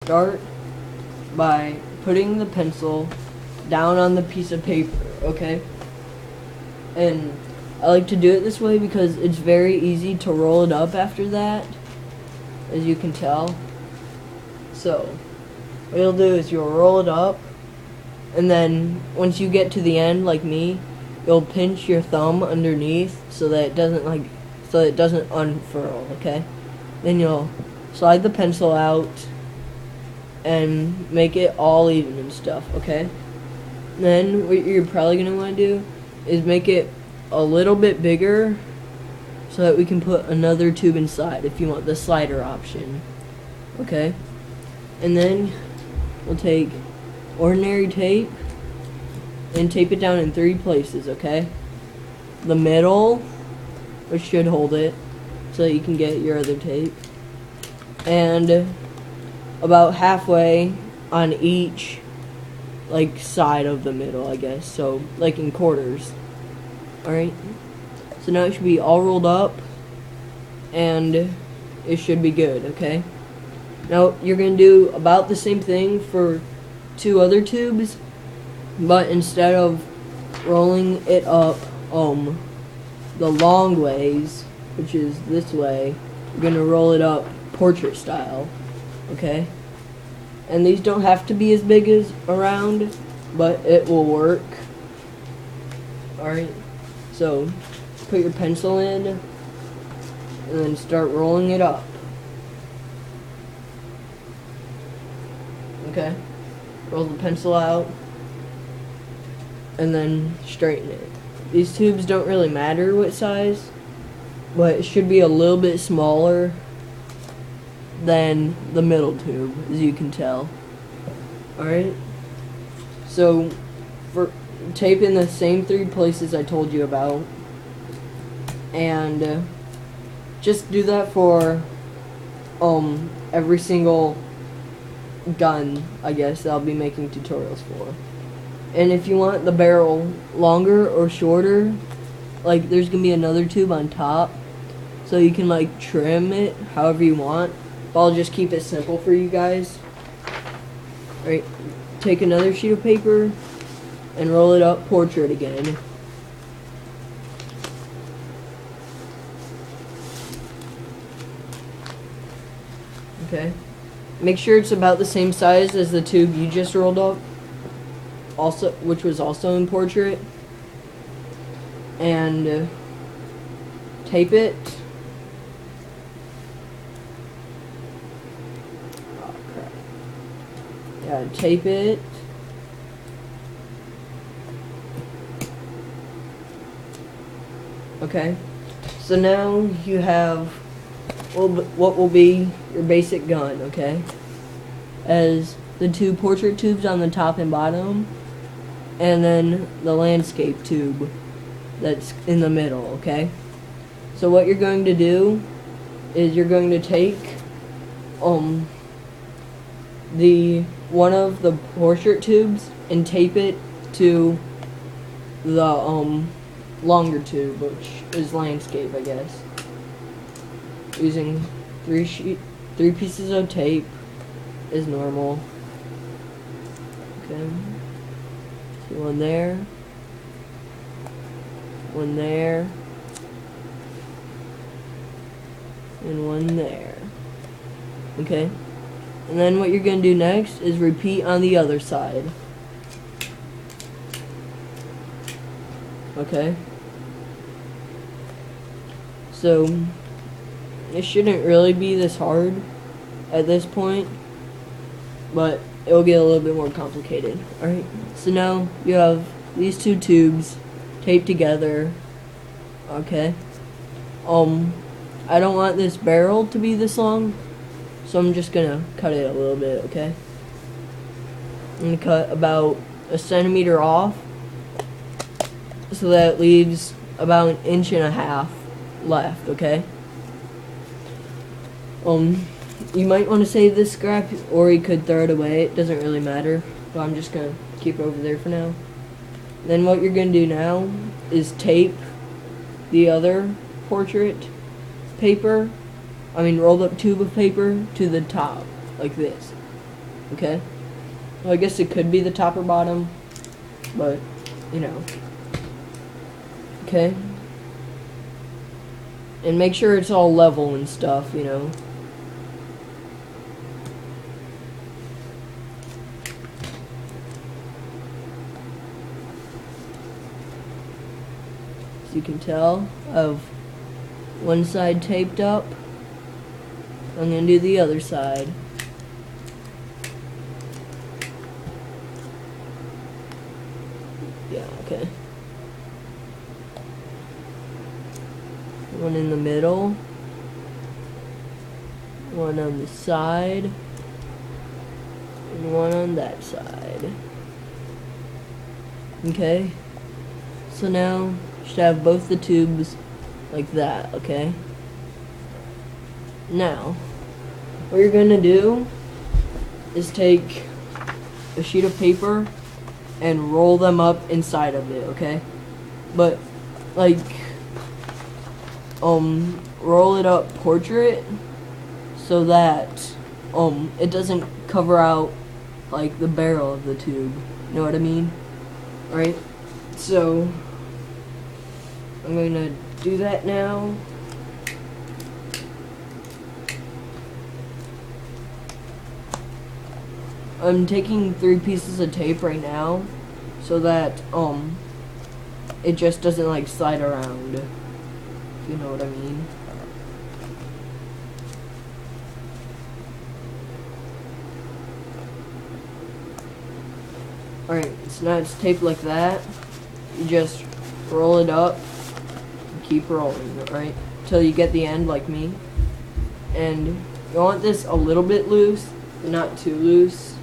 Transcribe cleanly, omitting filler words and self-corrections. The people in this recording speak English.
start by putting the pencil down on the piece of paper, okay? And I like to do it this way because it's very easy to roll it up after that, as you can tell. So, what you'll do is you'll roll it up, and then once you get to the end, like me, you'll pinch your thumb underneath so that it doesn't unfurl, okay? Then you'll slide the pencil out and make it all even and stuff, okay? Then what you're probably going to want to do is make it a little bit bigger so that we can put another tube inside if you want the slider option, okay? And then we'll take ordinary tape and tape it down in 3 places, okay? The middle, which should hold it so that you can get your other tape, and about halfway on each side of the middle, I guess, so like in quarters. Alright, so now it should be all rolled up and it should be good, okay? Now you're going to do about the same thing for 2 other tubes, but instead of rolling it up the long ways, which is this way, you're going to roll it up portrait style, okay? And these don't have to be as big as around, but it will work. Alright, so put your pencil in and then start rolling it up. Okay, roll the pencil out and then straighten it. These tubes don't really matter what size, but it should be a little bit smaller than the middle tube, as you can tell. Alright, so for tape in the same 3 places I told you about, and just do that for every single gun, I guess, that I'll be making tutorials for. And if you want the barrel longer or shorter, there's gonna be another tube on top, so you can trim it however you want. But I'll just keep it simple for you guys. Alright, take another sheet of paper and roll it up portrait again. Okay, make sure it's about the same size as the tube you just rolled up, which was also in portrait, and tape it. Oh crap! Yeah, tape it. Okay, so now you have what will be your basic gun, okay? As the 2 portrait tubes on the top and bottom, and then the landscape tube that's in the middle, okay? So what you're going to do is you're going to take one of the portrait tubes and tape it to the longer tube, which is landscape, I guess, using 3 pieces of tape as normal. Okay, so 1 there, 1 there, and 1 there. Okay, and then what you're going to do next is repeat on the other side. Okay, so it shouldn't really be this hard at this point, but it will get a little bit more complicated. Alright, so now you have these 2 tubes taped together. Okay, I don't want this barrel to be this long, so I'm just gonna cut it a little bit, okay? I'm gonna cut about 1.5 centimeters off, so that it leaves about 1.5 inches left, okay? You might want to save this scrap, or you could throw it away. It doesn't really matter, but I'm just gonna keep it over there for now. Then what you're gonna do now is tape the other portrait paper, rolled up tube of paper to the top, like this. okay? Well, I guess it could be the top or bottom, but, you know. Okay? And make sure it's all level and stuff, you know. As you can tell, I have one side taped up. I'm going to do the other side. Yeah, okay. One in the middle. One on the side. And one on that side. Okay. So now, you should have both the tubes like that, okay? Now, what you're gonna do is take a sheet of paper and roll them up inside of it, okay? But, like, roll it up portrait so that, it doesn't cover out, like, the barrel of the tube. You know what I mean? Right? So, I'm going to do that now. I'm taking 3 pieces of tape right now so that it just doesn't like slide around, if you know what I mean. Alright, so now it's taped like that. You just roll it up and keep rolling, right? Till you get the end like me. And you want this a little bit loose, but not too loose.